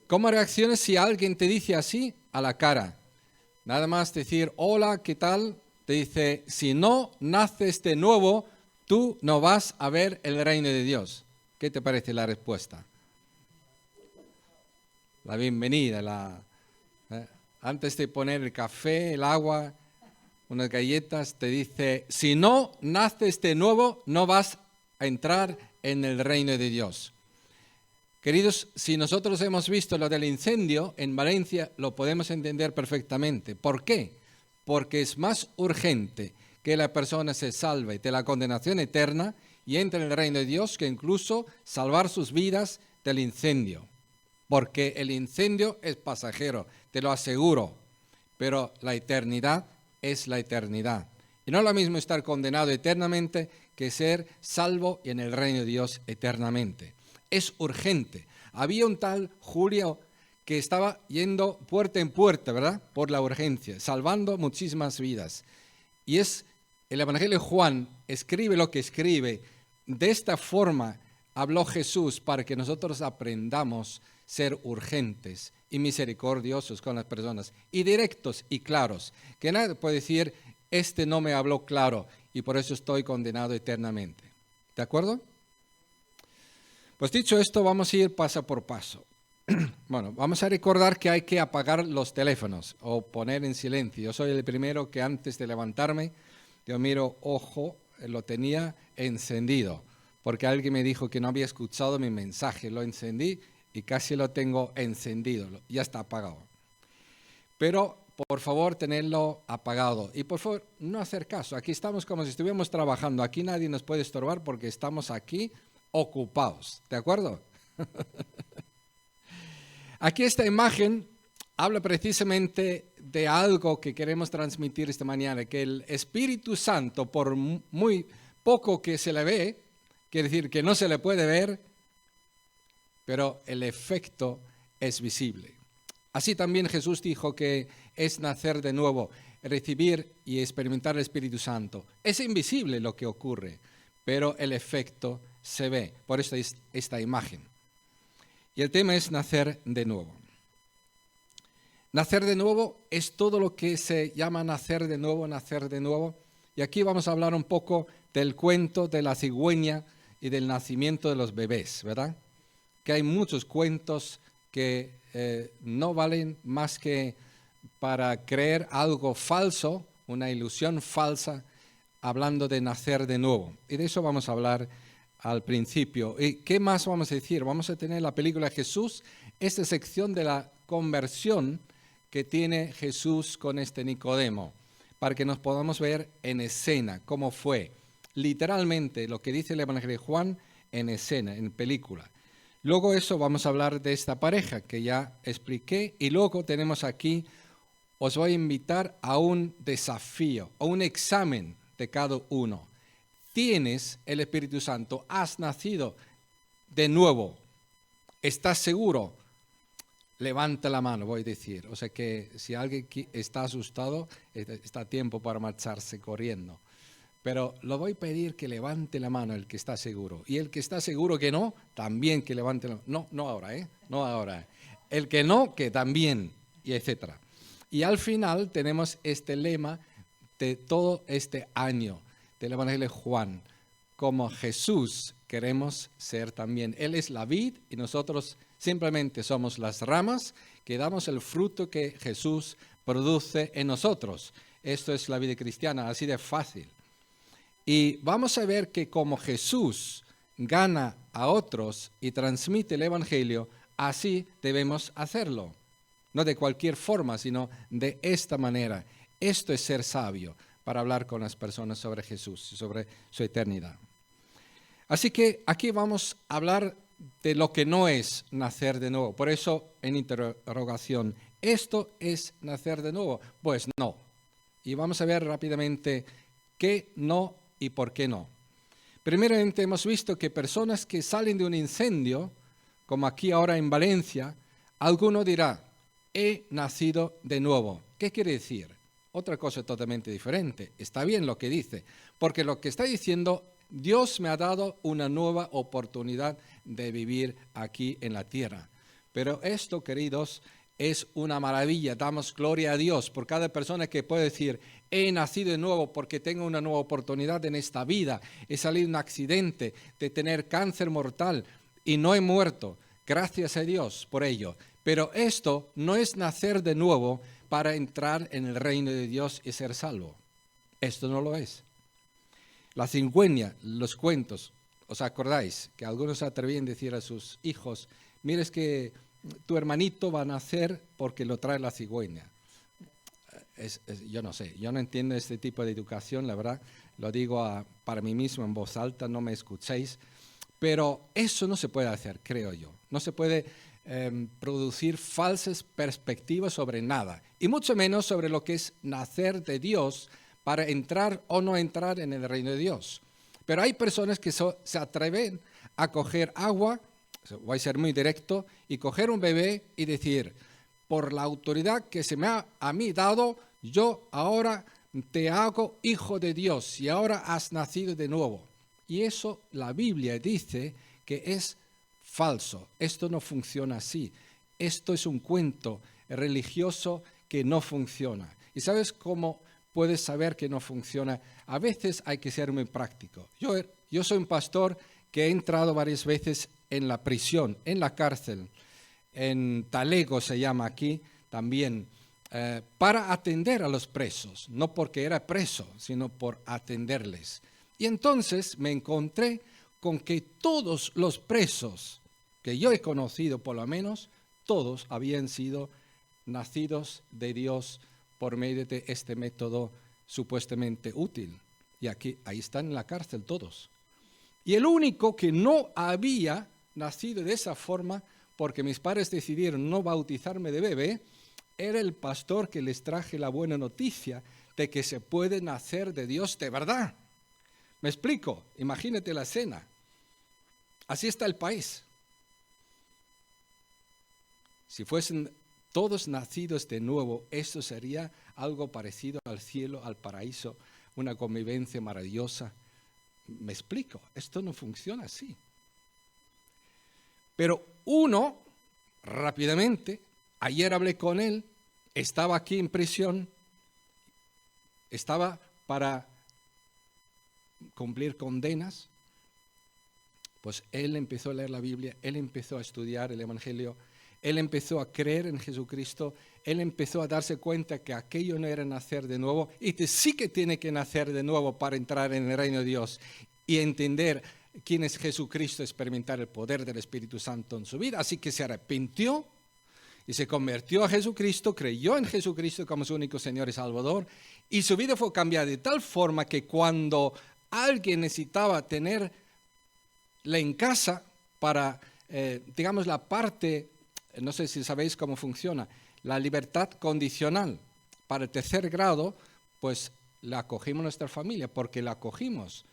¿Cómo reaccionas si alguien te dice así a la cara? Nada más decir, hola, ¿qué tal? Te dice, si no naces de nuevo, tú no vas a ver el reino de Dios. ¿Qué te parece la respuesta? La bienvenida, antes de poner el café, el agua, unas galletas, te dice, si no naces de nuevo, no vas a entrar en el reino de Dios. Queridos, si nosotros hemos visto lo del incendio en Valencia, lo podemos entender perfectamente. ¿Por qué? Porque es más urgente que la persona se salve de la condenación eterna y entre en el reino de Dios que incluso salvar sus vidas del incendio. Porque el incendio es pasajero, te lo aseguro, pero la eternidad es la eternidad. Y no es lo mismo estar condenado eternamente que ser salvo y en el reino de Dios eternamente. Es urgente. Había un tal Julio que estaba yendo puerta en puerta, ¿verdad? Por la urgencia, salvando muchísimas vidas. Y el Evangelio de Juan escribe lo que escribe. De esta forma habló Jesús para que nosotros aprendamos a ser urgentes y misericordiosos con las personas, y directos y claros. Que nadie puede decir, este no me habló claro y por eso estoy condenado eternamente. ¿De acuerdo? Pues dicho esto, vamos a ir paso por paso. Bueno, vamos a recordar que hay que apagar los teléfonos o poner en silencio. Yo soy el primero que antes de levantarme, yo miro, ojo, lo tenía encendido, porque alguien me dijo que no había escuchado mi mensaje. Lo encendí y casi lo tengo encendido, ya está apagado. Pero, por favor, tenerlo apagado. Y, por favor, no hacer caso. Aquí estamos como si estuviéramos trabajando. Aquí nadie nos puede estorbar porque estamos aquí ocupados. ¿De acuerdo? Aquí esta imagen habla precisamente de algo que queremos transmitir esta mañana, que el Espíritu Santo, por muy poco que se le ve, quiere decir que no se le puede ver, pero el efecto es visible. Así también Jesús dijo que es nacer de nuevo, recibir y experimentar el Espíritu Santo. Es invisible lo que ocurre, pero el efecto se ve. Por eso es esta imagen. Y el tema es nacer de nuevo. Nacer de nuevo es todo lo que se llama nacer de nuevo, nacer de nuevo. Y aquí vamos a hablar un poco del cuento de la cigüeña y del nacimiento de los bebés, ¿verdad? Que hay muchos cuentos que no valen más que para creer algo falso, una ilusión falsa, hablando de nacer de nuevo. Y de eso vamos a hablar al principio. ¿Y qué más vamos a decir? Vamos a tener la película Jesús, esta sección de la conversión que tiene Jesús con este Nicodemo, para que nos podamos ver en escena cómo fue. Literalmente lo que dice el Evangelio de Juan en escena, en película. Luego eso vamos a hablar de esta pareja que ya expliqué y luego tenemos aquí, os voy a invitar a un desafío, a un examen de cada uno. Tienes el Espíritu Santo, has nacido de nuevo, ¿estás seguro? Levanta la mano, voy a decir. O sea que si alguien está asustado, está a tiempo para marcharse corriendo. Pero lo voy a pedir que levante la mano el que está seguro. Y el que está seguro que no, también que levante la mano. No ahora, no ahora. El que no, que también, y etcétera. Y al final tenemos este lema de todo este año del Evangelio de Juan. Como Jesús queremos ser también. Él es la vid y nosotros simplemente somos las ramas que damos el fruto que Jesús produce en nosotros. Esto es la vida cristiana, así de fácil. Y vamos a ver que como Jesús gana a otros y transmite el Evangelio, así debemos hacerlo. No de cualquier forma, sino de esta manera. Esto es ser sabio para hablar con las personas sobre Jesús, sobre su eternidad. Así que aquí vamos a hablar de lo que no es nacer de nuevo. Por eso, en interrogación, ¿esto es nacer de nuevo? Pues no. Y vamos a ver rápidamente qué no y por qué no. Primeramente hemos visto que personas que salen de un incendio, como aquí ahora en Valencia, alguno dirá, he nacido de nuevo. ¿Qué quiere decir? Otra cosa totalmente diferente. Está bien lo que dice, porque lo que está diciendo, Dios me ha dado una nueva oportunidad de vivir aquí en la tierra. Pero esto, queridos, es una maravilla. Damos gloria a Dios por cada persona que puede decir, he nacido de nuevo porque tengo una nueva oportunidad en esta vida. He salido de un accidente, de tener cáncer mortal y no he muerto. Gracias a Dios por ello. Pero esto no es nacer de nuevo para entrar en el reino de Dios y ser salvo. Esto no lo es. La cigüeña, los cuentos, ¿os acordáis? Que algunos se atrevían a decir a sus hijos, mires que tu hermanito va a nacer porque lo trae la cigüeña. Yo no sé, yo no entiendo este tipo de educación, la verdad. Lo digo para mí mismo en voz alta, no me escuchéis. Pero eso no se puede hacer, creo yo. No se puede producir falsas perspectivas sobre nada. Y mucho menos sobre lo que es nacer de Dios para entrar o no entrar en el reino de Dios. Pero hay personas que se atreven a coger agua, voy a ser muy directo, y coger un bebé y decir, por la autoridad que se me ha a mí dado, yo ahora te hago hijo de Dios y ahora has nacido de nuevo. Y eso la Biblia dice que es falso. Esto no funciona así. Esto es un cuento religioso que no funciona. ¿Y sabes cómo puedes saber que no funciona? A veces hay que ser muy práctico. Yo soy un pastor que he entrado varias veces en la prisión, en la cárcel, en Talego se llama aquí también, para atender a los presos, no porque era preso, sino por atenderles. Y entonces me encontré con que todos los presos que yo he conocido, por lo menos, todos habían sido nacidos de Dios por medio de este método supuestamente útil. Y ahí están en la cárcel todos. Y el único que no había nacido de esa forma, porque mis padres decidieron no bautizarme de bebé, era el pastor que les traje la buena noticia de que se puede nacer de Dios de verdad. ¿Me explico? Imagínate la escena. Así está el país. Si fuesen todos nacidos de nuevo, esto sería algo parecido al cielo, al paraíso, una convivencia maravillosa. Me explico, esto no funciona así. Pero uno, rápidamente, ayer hablé con él, estaba aquí en prisión, estaba para cumplir condenas, pues él empezó a leer la Biblia, él empezó a estudiar el Evangelio, él empezó a creer en Jesucristo, él empezó a darse cuenta que aquello no era nacer de nuevo y que sí que tiene que nacer de nuevo para entrar en el reino de Dios y entender quién es Jesucristo, experimentar el poder del Espíritu Santo en su vida. Así que se arrepintió y se convirtió a Jesucristo, creyó en Jesucristo como su único Señor y Salvador, y su vida fue cambiada de tal forma que cuando alguien necesitaba tenerla en casa para, digamos, la parte, no sé si sabéis cómo funciona, la libertad condicional para el tercer grado, pues la acogimos nuestra familia, porque la acogimos,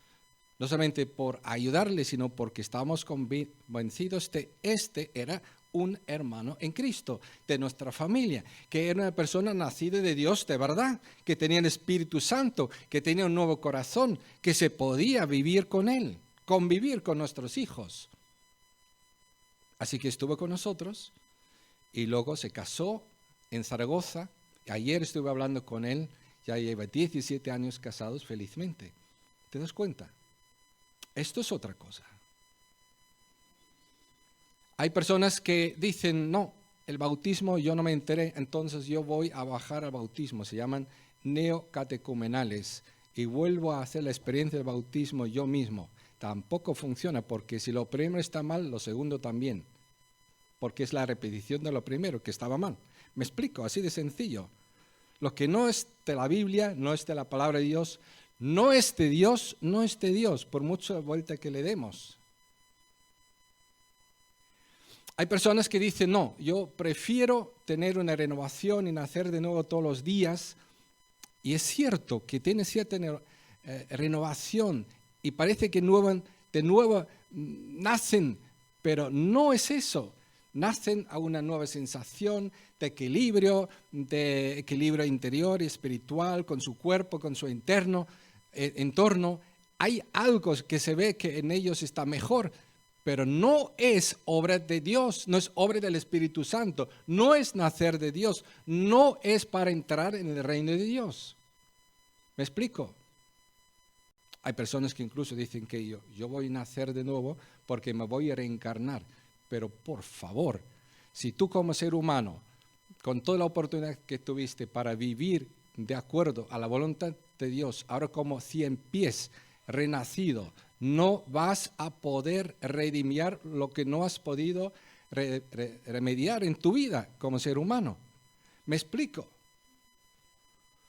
no solamente por ayudarle, sino porque estábamos convencidos de este era un hermano en Cristo, de nuestra familia, que era una persona nacida de Dios de verdad, que tenía el Espíritu Santo, que tenía un nuevo corazón, que se podía vivir con él, convivir con nuestros hijos. Así que estuvo con nosotros y luego se casó en Zaragoza. Ayer estuve hablando con él, ya lleva 17 años casados felizmente. ¿Te das cuenta? Esto es otra cosa. Hay personas que dicen, no, el bautismo yo no me enteré, entonces yo voy a bajar al bautismo. Se llaman neocatecumenales y vuelvo a hacer la experiencia del bautismo yo mismo. Tampoco funciona, porque si lo primero está mal, lo segundo también, porque es la repetición de lo primero que estaba mal. Me explico, así de sencillo. Lo que no es de la Biblia, no es de la palabra de Dios, no es de Dios, no es de Dios, por mucha vuelta que le demos. Hay personas que dicen, no, yo prefiero tener una renovación y nacer de nuevo todos los días. Y es cierto que tiene cierta renovación y parece que de nuevo nacen, pero no es eso. Nacen a una nueva sensación de equilibrio interior y espiritual con su cuerpo, con su entorno. Hay algo que se ve que en ellos está mejor, pero no es obra de Dios, no es obra del Espíritu Santo, no es nacer de Dios, no es para entrar en el reino de Dios. ¿Me explico? Hay personas que incluso dicen que yo voy a nacer de nuevo porque me voy a reencarnar. Pero por favor, si tú como ser humano, con toda la oportunidad que tuviste para vivir de acuerdo a la voluntad de Dios, ahora como 100 pies renacido, no vas a poder redimir lo que no has podido remediar en tu vida como ser humano. ¿Me explico?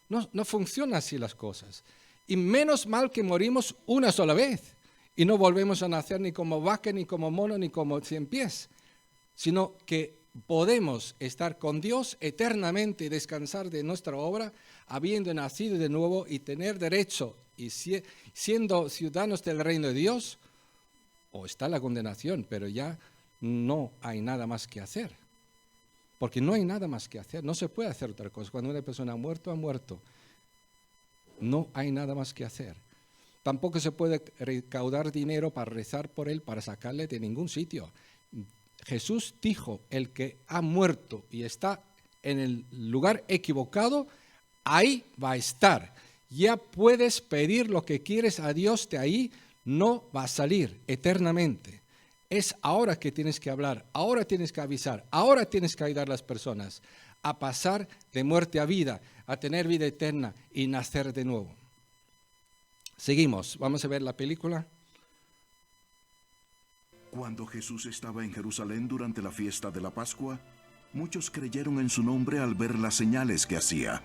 No funcionan así las cosas. Y menos mal que morimos una sola vez y no volvemos a nacer ni como vaca, ni como mono, ni como 100 pies, sino que podemos estar con Dios eternamente y descansar de nuestra obra, habiendo nacido de nuevo y tener derecho, y siendo ciudadanos del reino de Dios, o está la condenación, pero ya no hay nada más que hacer. Porque no hay nada más que hacer, no se puede hacer otra cosa. Cuando una persona ha muerto, ha muerto. No hay nada más que hacer. Tampoco se puede recaudar dinero para rezar por él, para sacarle de ningún sitio. Jesús dijo, el que ha muerto y está en el lugar equivocado, ahí va a estar. Ya puedes pedir lo que quieres a Dios, de ahí no va a salir eternamente. Es ahora que tienes que hablar, ahora tienes que avisar, ahora tienes que ayudar a las personas a pasar de muerte a vida, a tener vida eterna y nacer de nuevo. Seguimos, vamos a ver la película. Cuando Jesús estaba en Jerusalén durante la fiesta de la Pascua, muchos creyeron en su nombre al ver las señales que hacía.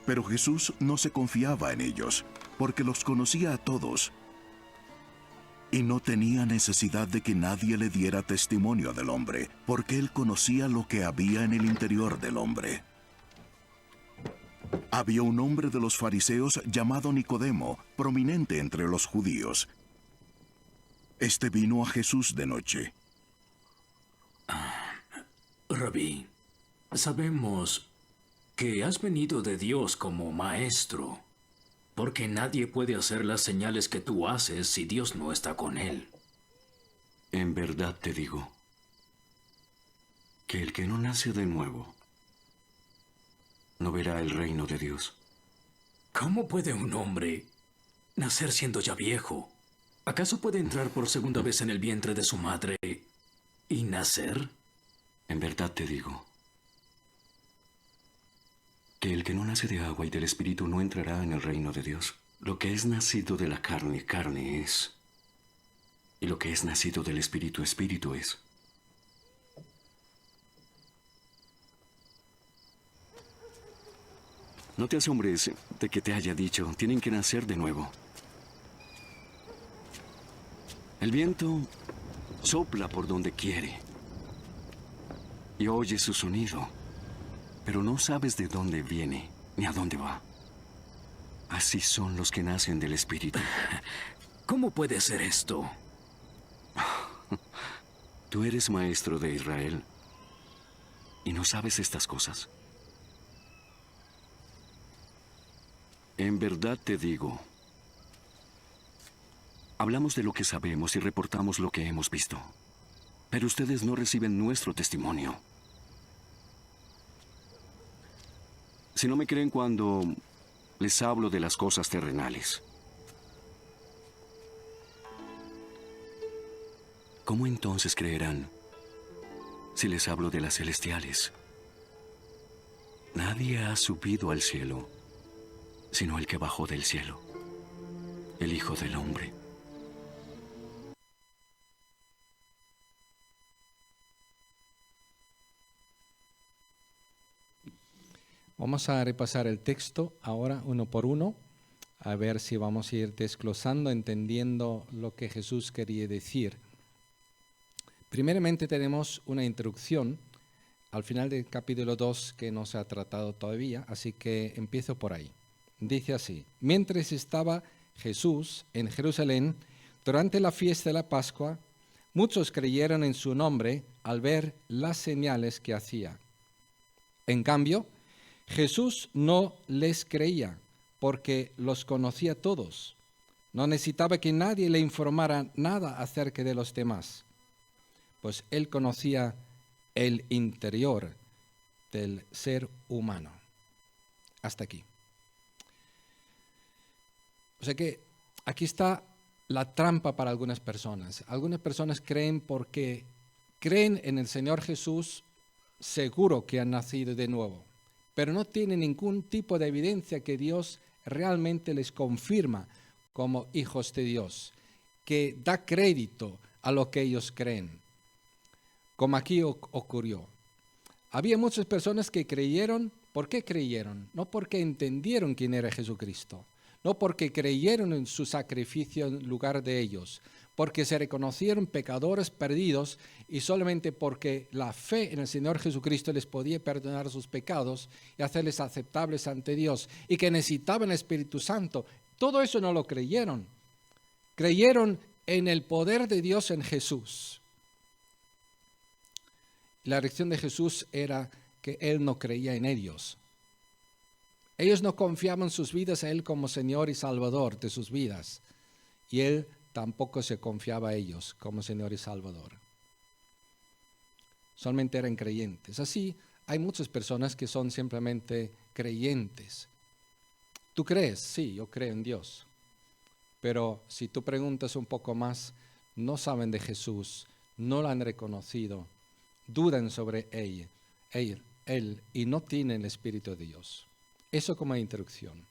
Pero Jesús no se confiaba en ellos, porque los conocía a todos, y no tenía necesidad de que nadie le diera testimonio del hombre, porque él conocía lo que había en el interior del hombre. Había un hombre de los fariseos llamado Nicodemo, prominente entre los judíos. Este vino a Jesús de noche. Rabí, sabemos que has venido de Dios como maestro, porque nadie puede hacer las señales que tú haces si Dios no está con él. En verdad te digo que el que no nace de nuevo no verá el reino de Dios. ¿Cómo puede un hombre nacer siendo ya viejo? ¿Acaso puede entrar por segunda vez en el vientre de su madre y nacer? En verdad te digo que el que no nace de agua y del Espíritu no entrará en el reino de Dios. Lo que es nacido de la carne, carne es. Y lo que es nacido del Espíritu, Espíritu es. No te asombres de que te haya dicho, tienen que nacer de nuevo. El viento sopla por donde quiere y oyes su sonido, pero no sabes de dónde viene ni a dónde va. Así son los que nacen del Espíritu. ¿Cómo puede ser esto? Tú eres maestro de Israel y no sabes estas cosas. En verdad te digo, hablamos de lo que sabemos y reportamos lo que hemos visto, pero ustedes no reciben nuestro testimonio. Si no me creen cuando les hablo de las cosas terrenales, ¿cómo entonces creerán si les hablo de las celestiales? Nadie ha subido al cielo, sino el que bajó del cielo, el Hijo del Hombre. Vamos a repasar el texto ahora uno por uno, a ver si vamos a ir desglosando, entendiendo lo que Jesús quería decir. Primeramente tenemos una introducción al final del capítulo 2 que no se ha tratado todavía, así que empiezo por ahí. Dice así: mientras estaba Jesús en Jerusalén, durante la fiesta de la Pascua, muchos creyeron en su nombre al ver las señales que hacía. En cambio, Jesús no les creía porque los conocía todos. No necesitaba que nadie le informara nada acerca de los demás, pues él conocía el interior del ser humano. Hasta aquí. O sea que aquí está la trampa para algunas personas. Algunas personas creen porque creen en el Señor Jesús, seguro que han nacido de nuevo, pero no tienen ningún tipo de evidencia que Dios realmente les confirma como hijos de Dios, que da crédito a lo que ellos creen, como aquí ocurrió. Había muchas personas que creyeron. ¿Por qué creyeron? No porque entendieron quién era Jesucristo, no porque creyeron en su sacrificio en lugar de ellos, porque se reconocieron pecadores perdidos y solamente porque la fe en el Señor Jesucristo les podía perdonar sus pecados y hacerles aceptables ante Dios, y que necesitaban el Espíritu Santo. Todo eso no lo creyeron. Creyeron en el poder de Dios en Jesús. La reacción de Jesús era que Él no creía en ellos. Ellos no confiaban sus vidas a Él como Señor y Salvador de sus vidas. Y Él tampoco se confiaba a ellos como Señor y Salvador. Solamente eran creyentes. Así, hay muchas personas que son simplemente creyentes. ¿Tú crees? Sí, yo creo en Dios. Pero si tú preguntas un poco más, no saben de Jesús, no lo han reconocido, dudan sobre él y no tienen el Espíritu de Dios. Eso como introducción.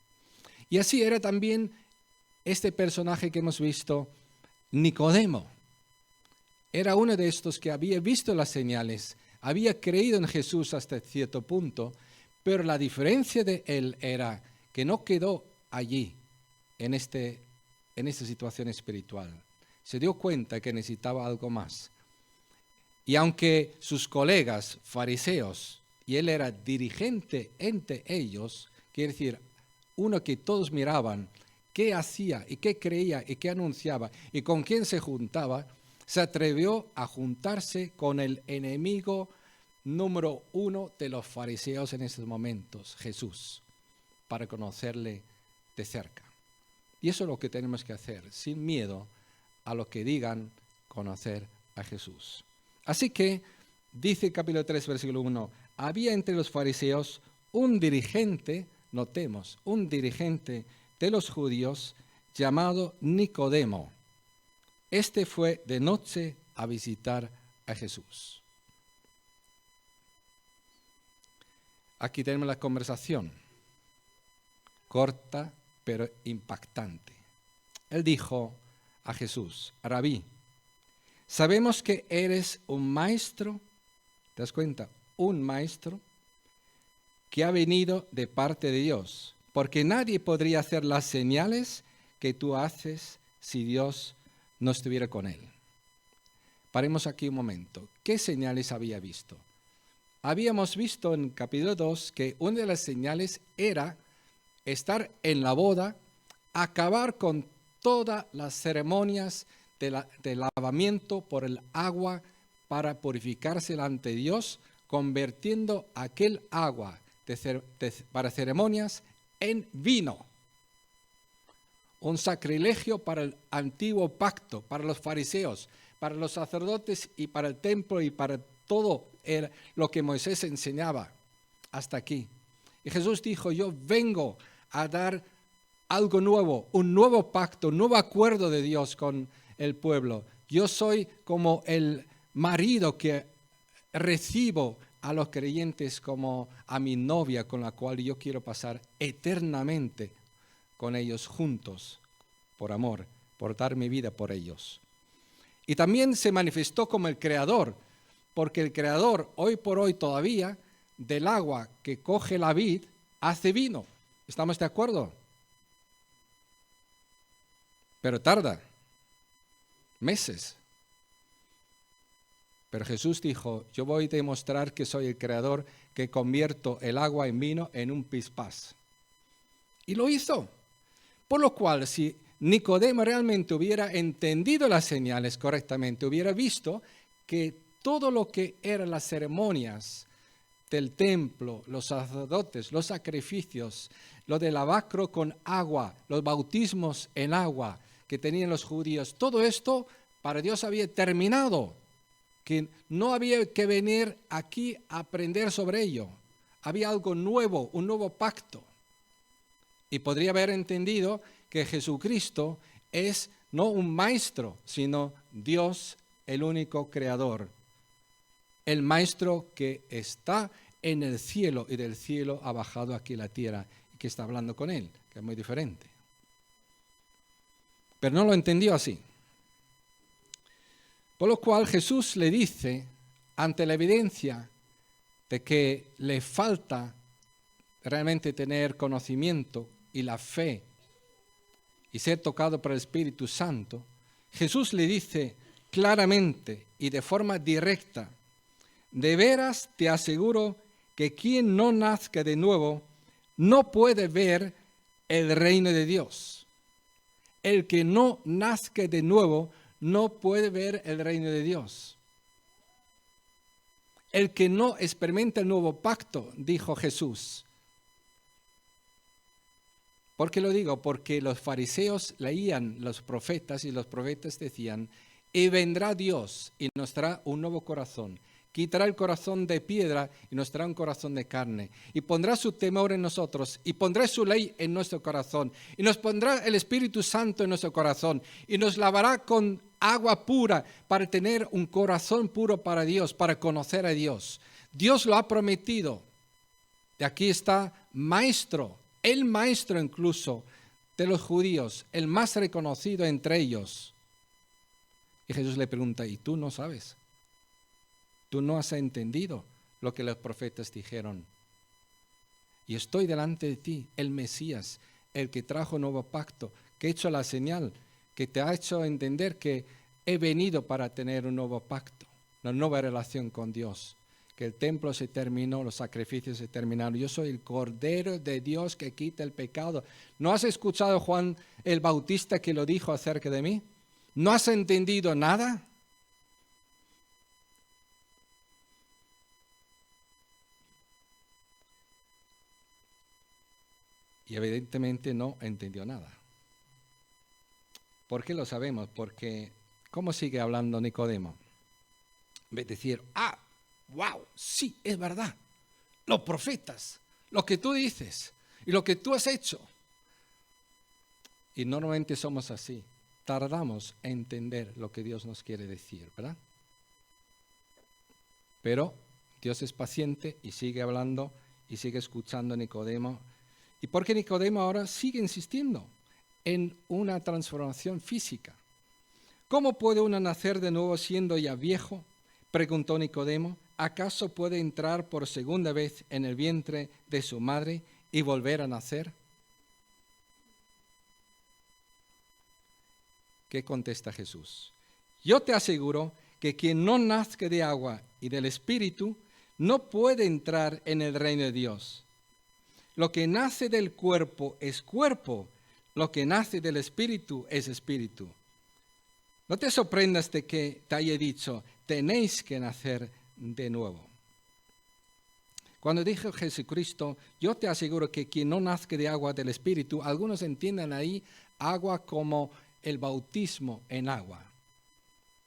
Y así era también este personaje que hemos visto, Nicodemo. Era uno de estos que había visto las señales, había creído en Jesús hasta cierto punto, pero la diferencia de él era que no quedó allí, en esta situación espiritual. Se dio cuenta que necesitaba algo más. Y aunque sus colegas fariseos, y él era dirigente entre ellos, quiere decir, uno que todos miraban, qué hacía y qué creía y qué anunciaba y con quién se juntaba, se atrevió a juntarse con el enemigo número 1 de los fariseos en esos momentos, Jesús, para conocerle de cerca. Y eso es lo que tenemos que hacer, sin miedo a lo que digan, conocer a Jesús. Así que, dice el capítulo 3, versículo 1, había entre los fariseos un dirigente, notemos, un dirigente de los judíos llamado Nicodemo. Este fue de noche a visitar a Jesús. Aquí tenemos la conversación, corta pero impactante. Él dijo a Jesús, Rabí, sabemos que eres un maestro, ¿te das cuenta? Un maestro que ha venido de parte de Dios, porque nadie podría hacer las señales que tú haces si Dios no estuviera con él. Paremos aquí un momento. ¿Qué señales había visto? Habíamos visto en capítulo 2 que una de las señales era estar en la boda, acabar con todas las ceremonias de lavamiento por el agua para purificarse ante Dios, convirtiendo aquel agua para ceremonias en vino. Un sacrilegio para el antiguo pacto, para los fariseos, para los sacerdotes y para el templo y para todo lo que Moisés enseñaba hasta aquí. Y Jesús dijo, yo vengo a dar algo nuevo, un nuevo pacto, un nuevo acuerdo de Dios con el pueblo. Yo soy como el marido que recibo a los creyentes como a mi novia con la cual yo quiero pasar eternamente con ellos juntos, por amor, por dar mi vida por ellos. Y también se manifestó como el creador, porque el creador hoy por hoy todavía del agua que coge la vid hace vino. ¿Estamos de acuerdo? Pero tarda meses. Pero Jesús dijo, yo voy a demostrar que soy el creador que convierto el agua en vino en un pispás. Y lo hizo. Por lo cual, si Nicodemo realmente hubiera entendido las señales correctamente, hubiera visto que todo lo que eran las ceremonias del templo, los sacerdotes, los sacrificios, lo del lavacro con agua, los bautismos en agua, que tenían los judíos, todo esto para Dios había terminado, que no había que venir aquí a aprender sobre ello. Había algo nuevo, un nuevo pacto. Y podría haber entendido que Jesucristo es no un maestro, sino Dios, el único creador. El maestro que está en el cielo y del cielo ha bajado aquí a la tierra y que está hablando con él, que es muy diferente. Pero no lo entendió así. Por lo cual Jesús le dice, ante la evidencia de que le falta realmente tener conocimiento y la fe y ser tocado por el Espíritu Santo, Jesús le dice claramente y de forma directa: de veras te aseguro que quien no nazca de nuevo no puede ver el reino de Dios. El que no nazca de nuevo no puede ver el reino de Dios. El que no experimenta el nuevo pacto, dijo Jesús. ¿Por qué lo digo? Porque los fariseos leían los profetas y los profetas decían: y vendrá Dios y nos dará un nuevo corazón. Quitará el corazón de piedra y nos dará un corazón de carne. Y pondrá su temor en nosotros y pondrá su ley en nuestro corazón. Y nos pondrá el Espíritu Santo en nuestro corazón. Y nos lavará con agua pura para tener un corazón puro para Dios, para conocer a Dios. Dios lo ha prometido. Y aquí está maestro, el maestro incluso de los judíos, el más reconocido entre ellos. Y Jesús le pregunta: ¿y tú no sabes? Tú no has entendido lo que los profetas dijeron. Y estoy delante de ti, el Mesías, el que trajo nuevo pacto, que ha hecho la señal, que te ha hecho entender que he venido para tener un nuevo pacto, una nueva relación con Dios. Que el templo se terminó, los sacrificios se terminaron. Yo soy el Cordero de Dios que quita el pecado. ¿No has escuchado a Juan el Bautista que lo dijo acerca de mí? ¿No has entendido nada? Y evidentemente no entendió nada. ¿Por qué lo sabemos? Porque, ¿cómo sigue hablando Nicodemo? En vez de decir: wow, sí, es verdad. Los profetas, lo que tú dices y lo que tú has hecho. Y normalmente somos así. Tardamos en entender lo que Dios nos quiere decir, ¿verdad? Pero Dios es paciente y sigue hablando y sigue escuchando a Nicodemo. ¿Y por qué Nicodemo ahora sigue insistiendo en una transformación física? ¿Cómo puede uno nacer de nuevo siendo ya viejo?, preguntó Nicodemo. ¿Acaso puede entrar por segunda vez en el vientre de su madre y volver a nacer? ¿Qué contesta Jesús? Yo te aseguro que quien no nazca de agua y del Espíritu no puede entrar en el reino de Dios. Lo que nace del cuerpo es cuerpo, lo que nace del Espíritu es espíritu. No te sorprendas de que te haya dicho: tenéis que nacer de nuevo. Cuando dijo Jesucristo: yo te aseguro que quien no nazca de agua del Espíritu, algunos entiendan ahí agua como el bautismo en agua.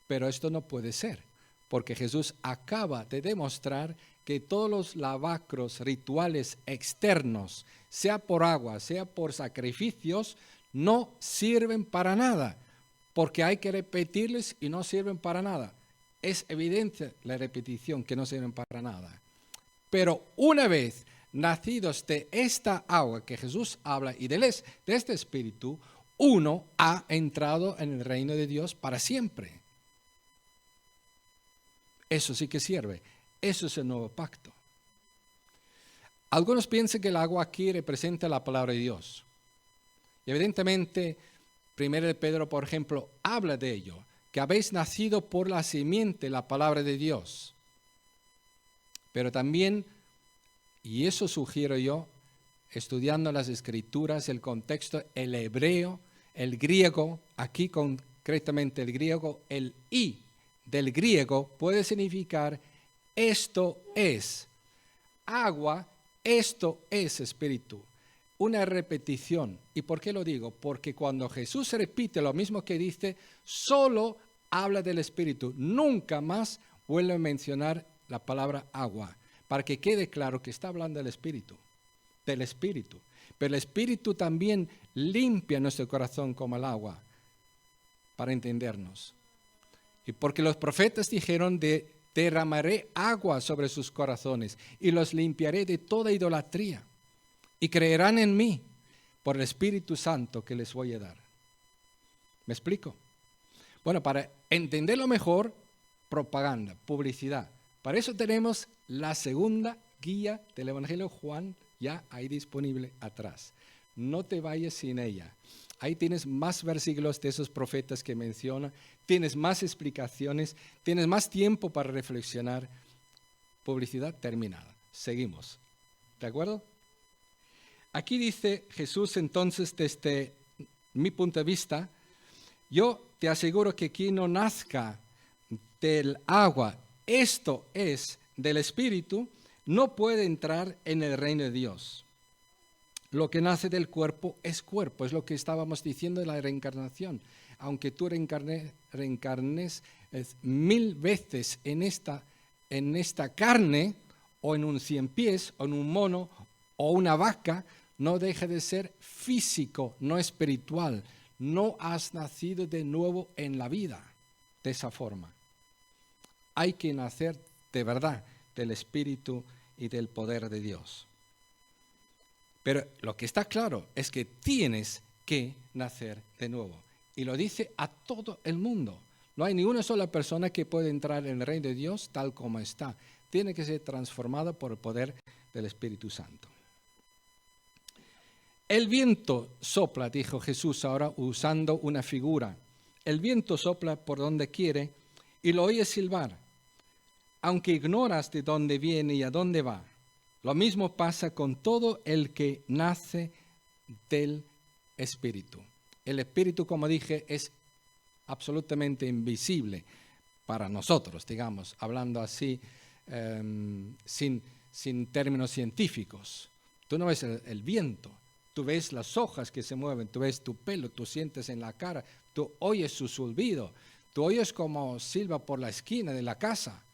Pero esto no puede ser, porque Jesús acaba de demostrar que todos los lavacros rituales externos, sea por agua, sea por sacrificios, no sirven para nada, porque hay que repetirles y no sirven para nada. Es evidente la repetición que no sirven para nada. Pero una vez nacidos de esta agua que Jesús habla y de este Espíritu, uno ha entrado en el reino de Dios para siempre. Eso sí que sirve. Eso es el nuevo pacto. Algunos piensan que el agua aquí representa la palabra de Dios. Y evidentemente, 1 Pedro, por ejemplo, habla de ello, que habéis nacido por la simiente, la palabra de Dios. Pero también, y eso sugiero yo, estudiando las Escrituras, el contexto, el hebreo, el griego, aquí concretamente el griego, el i del griego puede significar: esto es agua, esto es espíritu. una repetición. ¿Y por qué lo digo? Porque cuando Jesús repite lo mismo que dice, solo habla del Espíritu. Nunca más vuelve a mencionar la palabra agua, para que quede claro que está hablando del Espíritu. Del Espíritu. Pero el Espíritu también limpia nuestro corazón como el agua, para entendernos. Y porque los profetas dijeron derramaré agua sobre sus corazones y los limpiaré de toda idolatría. Y creerán en mí por el Espíritu Santo que les voy a dar. ¿Me explico? Bueno, para entenderlo mejor, propaganda, publicidad. Para eso tenemos la segunda guía del Evangelio de Juan, ya ahí disponible atrás. No te vayas sin ella. Ahí tienes más versículos de esos profetas que menciona, tienes más explicaciones, tienes más tiempo para reflexionar. Publicidad terminada. Seguimos. ¿De acuerdo? Aquí dice Jesús entonces, desde mi punto de vista, yo te aseguro que quien no nazca del agua, esto es del Espíritu, no puede entrar en el reino de Dios. Lo que nace del cuerpo, es lo que estábamos diciendo de la reencarnación. Aunque tú reencarnes 1000 veces en esta carne, o en un 100 pies, o en un mono, o una vaca, no deja de ser físico, no espiritual. No has nacido de nuevo en la vida de esa forma. Hay que nacer de verdad del Espíritu y del poder de Dios. Pero lo que está claro es que tienes que nacer de nuevo. Y lo dice a todo el mundo. No hay ni una sola persona que pueda entrar en el reino de Dios tal como está. Tiene que ser transformado por el poder del Espíritu Santo. El viento sopla, dijo Jesús ahora usando una figura. El viento sopla por donde quiere y lo oyes silbar, aunque ignoras de dónde viene y a dónde va. Lo mismo pasa con todo el que nace del Espíritu. El Espíritu, como dije, es absolutamente invisible para nosotros, digamos, hablando así, sin términos científicos. Tú no ves el viento, tú ves las hojas que se mueven, tú ves tu pelo, tú sientes en la cara, tú oyes su silbido, tú oyes como silba por la esquina de la casa.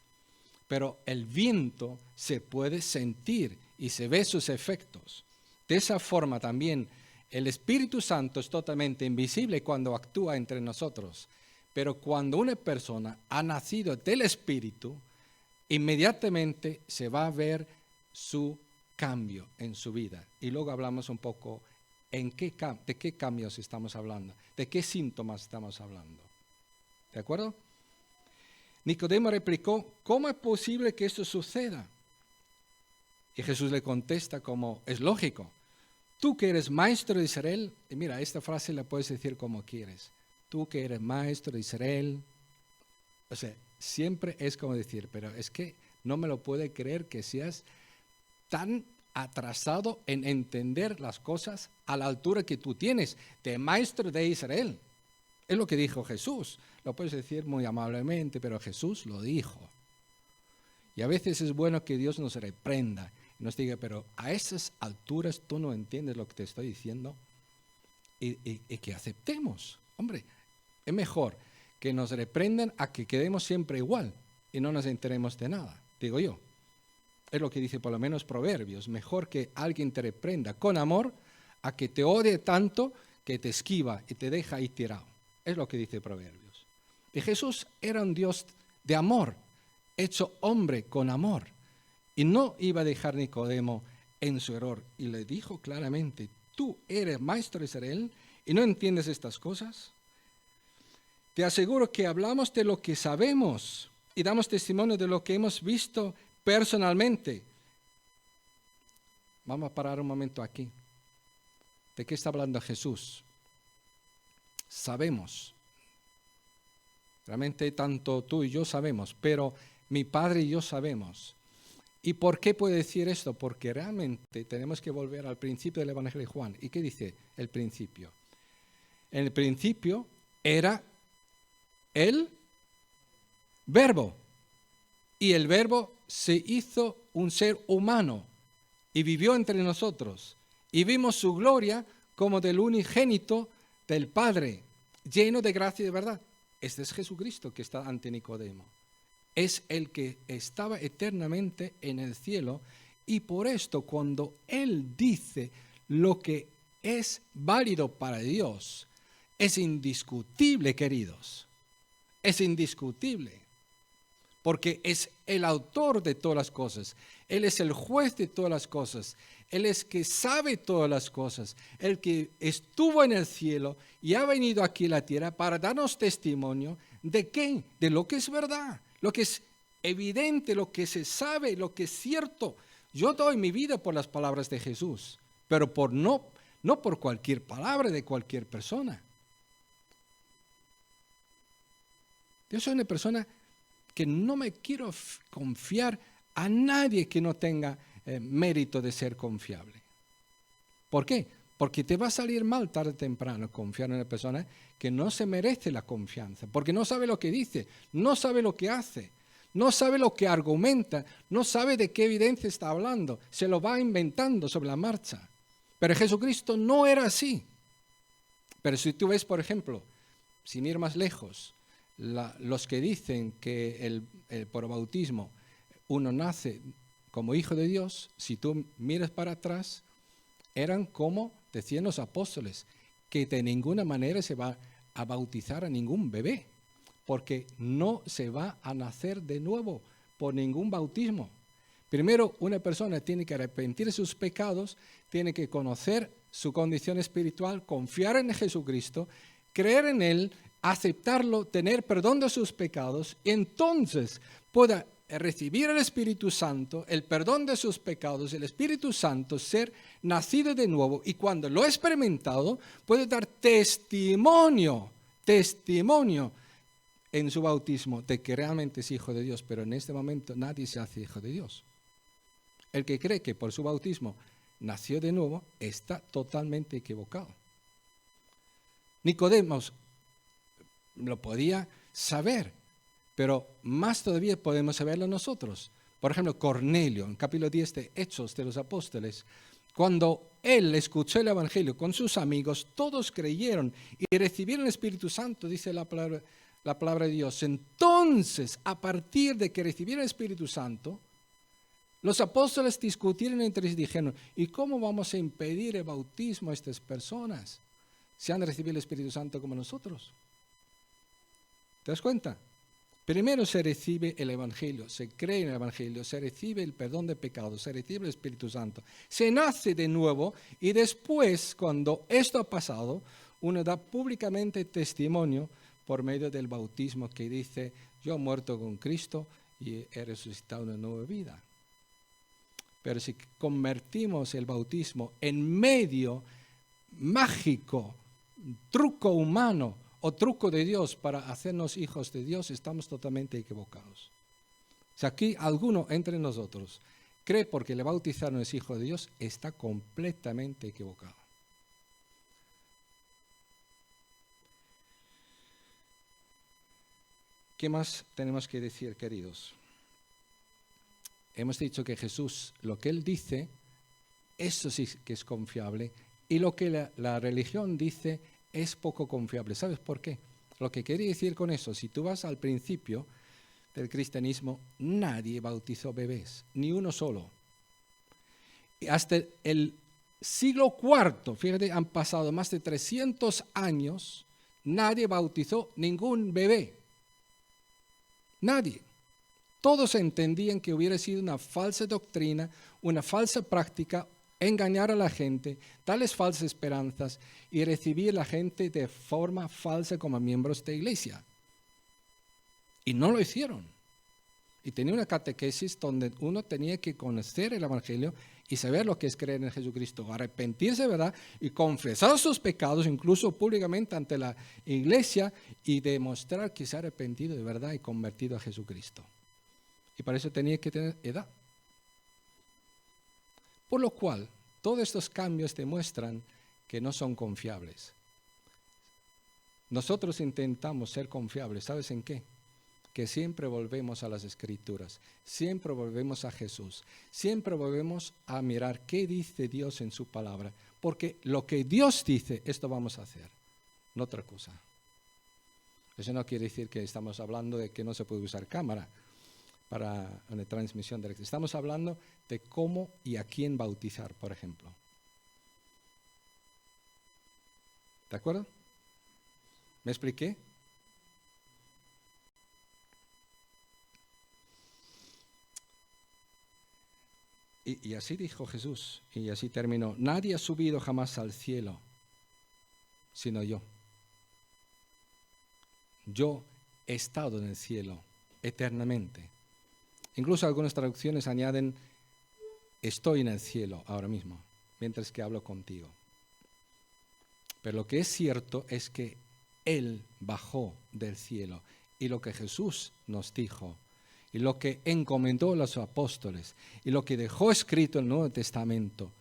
Pero el viento se puede sentir y se ve sus efectos. De esa forma también el Espíritu Santo es totalmente invisible cuando actúa entre nosotros. Pero cuando una persona ha nacido del Espíritu, inmediatamente se va a ver su cambio en su vida. Y luego hablamos un poco de qué cambios estamos hablando, de qué síntomas estamos hablando. ¿De acuerdo? Nicodemo replicó, ¿cómo es posible que esto suceda? Y Jesús le contesta como, es lógico. Tú que eres maestro de Israel, y mira, esta frase la puedes decir como quieres. Tú que eres maestro de Israel. O sea, siempre es como decir, pero es que no me lo puede creer que seas tan atrasado en entender las cosas a la altura que tú tienes, de maestro de Israel. Es lo que dijo Jesús. Lo puedes decir muy amablemente, pero Jesús lo dijo. Y a veces es bueno que Dios nos reprenda y nos diga, pero a esas alturas tú no entiendes lo que te estoy diciendo. Y que aceptemos. Hombre, es mejor que nos reprendan a que quedemos siempre igual y no nos enteremos de nada, digo yo. Es lo que dice por lo menos Proverbios. Mejor que alguien te reprenda con amor a que te odie tanto que te esquiva y te deja ahí tirado. Es lo que dice Proverbios. Y Jesús era un Dios de amor, hecho hombre con amor. Y no iba a dejar a Nicodemo en su error. Y le dijo claramente, tú eres maestro de Israel y no entiendes estas cosas. Te aseguro que hablamos de lo que sabemos y damos testimonio de lo que hemos visto personalmente. Vamos a parar un momento aquí. ¿De qué está hablando Jesús? Sabemos. Realmente tanto tú y yo sabemos, pero mi Padre y yo sabemos. ¿Y por qué puede decir esto? Porque realmente tenemos que volver al principio del Evangelio de Juan. ¿Y qué dice el principio? En el principio era el Verbo. Y el Verbo se hizo un ser humano y vivió entre nosotros. y vimos su gloria como del unigénito del Padre, lleno de gracia y de verdad. Este es Jesucristo que está ante Nicodemo. Es el que estaba eternamente en el cielo, y por esto cuando Él dice lo que es válido para Dios, es indiscutible, queridos. Es indiscutible. Porque es el autor de todas las cosas. Él es el juez de todas las cosas. Él es que sabe todas las cosas. El que estuvo en el cielo y ha venido aquí a la tierra para darnos testimonio de qué, de lo que es verdad, lo que es evidente, lo que se sabe, lo que es cierto. Yo doy mi vida por las palabras de Jesús, pero no por cualquier palabra de cualquier persona. Yo soy una persona que no me quiero confiar a nadie que no tenga mérito de ser confiable. ¿Por qué? Porque te va a salir mal tarde o temprano confiar en una persona que no se merece la confianza, porque no sabe lo que dice, no sabe lo que hace, no sabe lo que argumenta, no sabe de qué evidencia está hablando, se lo va inventando sobre la marcha. Pero Jesucristo no era así. Pero si tú ves, por ejemplo, sin ir más lejos, los que dicen que por bautismo uno nace como hijo de Dios, si tú miras para atrás, eran como decían los apóstoles, que de ninguna manera se va a bautizar a ningún bebé, porque no se va a nacer de nuevo por ningún bautismo. Primero, una persona tiene que arrepentir de sus pecados, tiene que conocer su condición espiritual, confiar en Jesucristo, creer en Él, aceptarlo, tener perdón de sus pecados, y entonces pueda recibir el Espíritu Santo, el perdón de sus pecados, el Espíritu Santo, ser nacido de nuevo, y cuando lo ha experimentado, puede dar testimonio en su bautismo de que realmente es hijo de Dios, pero en este momento nadie se hace hijo de Dios. El que cree que por su bautismo nació de nuevo está totalmente equivocado. Nicodemo lo podía saber, pero más todavía podemos saberlo nosotros. Por ejemplo, Cornelio, en capítulo 10 de Hechos de los Apóstoles, cuando él escuchó el Evangelio con sus amigos, todos creyeron y recibieron el Espíritu Santo, dice la palabra de Dios. Entonces, a partir de que recibieron el Espíritu Santo, los apóstoles discutieron entre sí y dijeron, ¿y cómo vamos a impedir el bautismo a estas personas si han recibido el Espíritu Santo como nosotros? ¿Te das cuenta? Primero se recibe el Evangelio, se cree en el Evangelio, se recibe el perdón de pecados, se recibe el Espíritu Santo, se nace de nuevo y después, cuando esto ha pasado, uno da públicamente testimonio por medio del bautismo que dice, yo he muerto con Cristo y he resucitado una nueva vida. Pero si convertimos el bautismo en medio mágico, truco humano o truco de Dios para hacernos hijos de Dios, estamos totalmente equivocados. Si aquí alguno entre nosotros cree porque le bautizaron es hijo de Dios, está completamente equivocado. ¿Qué más tenemos que decir, queridos? Hemos dicho que Jesús, lo que Él dice, eso sí que es confiable, y lo que la religión dice es poco confiable. ¿Sabes por qué? Lo que quería decir con eso, si tú vas al principio del cristianismo, nadie bautizó bebés, ni uno solo. Y hasta el siglo IV, fíjate, han pasado más de 300 años, nadie bautizó ningún bebé. Nadie. Todos entendían que hubiera sido una falsa doctrina, una falsa práctica, engañar a la gente, darles falsas esperanzas y recibir a la gente de forma falsa como miembros de iglesia. Y no lo hicieron. Y tenía una catequesis donde uno tenía que conocer el Evangelio y saber lo que es creer en Jesucristo, arrepentirse, ¿verdad? Y confesar sus pecados, incluso públicamente ante la iglesia, y demostrar que se ha arrepentido de verdad y convertido a Jesucristo. Y para eso tenía que tener edad. Por lo cual, todos estos cambios demuestran que no son confiables. Nosotros intentamos ser confiables, ¿sabes en qué? que siempre volvemos a las Escrituras, siempre volvemos a Jesús, siempre volvemos a mirar qué dice Dios en su palabra, porque lo que Dios dice, esto vamos a hacer, no otra cosa. Eso no quiere decir que estamos hablando de que no se puede usar cámara para una transmisión directa. Estamos hablando de cómo y a quién bautizar, por ejemplo. ¿De acuerdo? ¿Me expliqué? Y así dijo Jesús, y así terminó. Nadie ha subido jamás al cielo, sino yo. Yo he estado en el cielo eternamente. Incluso algunas traducciones añaden, estoy en el cielo ahora mismo, mientras que hablo contigo. Pero lo que es cierto es que Él bajó del cielo, y lo que Jesús nos dijo, y lo que encomendó a los apóstoles, y lo que dejó escrito en el Nuevo Testamento,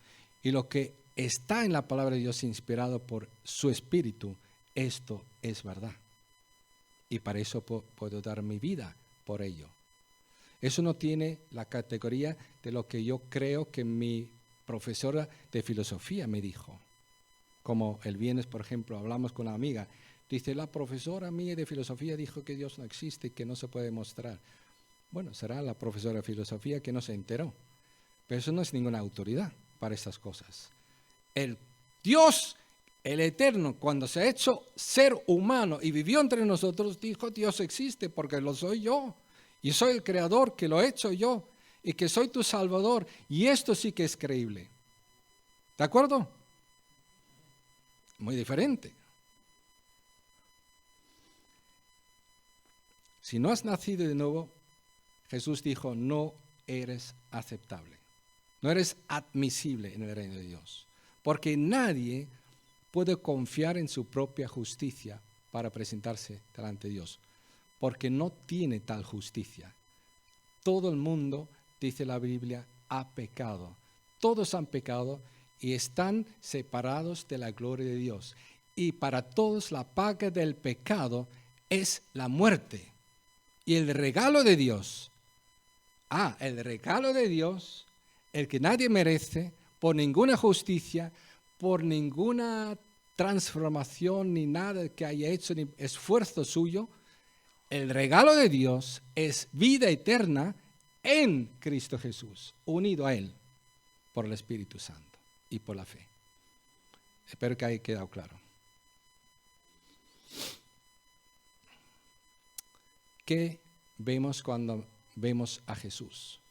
y lo que está en la palabra de Dios inspirado por su Espíritu, esto es verdad. Y para eso puedo dar mi vida por ello. Eso no tiene la categoría de lo que yo creo que mi profesora de filosofía me dijo. Como el viernes, por ejemplo, hablamos con una amiga. Dice, la profesora mía de filosofía dijo que Dios no existe y que no se puede demostrar. Bueno, será la profesora de filosofía que no se enteró. Pero eso no es ninguna autoridad para estas cosas. El Dios, el Eterno, cuando se ha hecho ser humano y vivió entre nosotros, dijo, Dios existe porque lo soy yo. Y soy el Creador, que lo he hecho yo. Y que soy tu Salvador. Y esto sí que es creíble. ¿De acuerdo? Muy diferente. Si no has nacido de nuevo, Jesús dijo, no eres aceptable. No eres admisible en el reino de Dios. Porque nadie puede confiar en su propia justicia para presentarse delante de Dios. Porque no tiene tal justicia. Todo el mundo, dice la Biblia, ha pecado. Todos han pecado y están separados de la gloria de Dios. Y para todos la paga del pecado es la muerte. Y el regalo de Dios, el regalo de Dios, el que nadie merece, por ninguna justicia, por ninguna transformación, ni nada que haya hecho, ni esfuerzo suyo, el regalo de Dios es vida eterna en Cristo Jesús, unido a Él por el Espíritu Santo y por la fe. Espero que haya quedado claro. ¿Qué vemos cuando vemos a Jesús?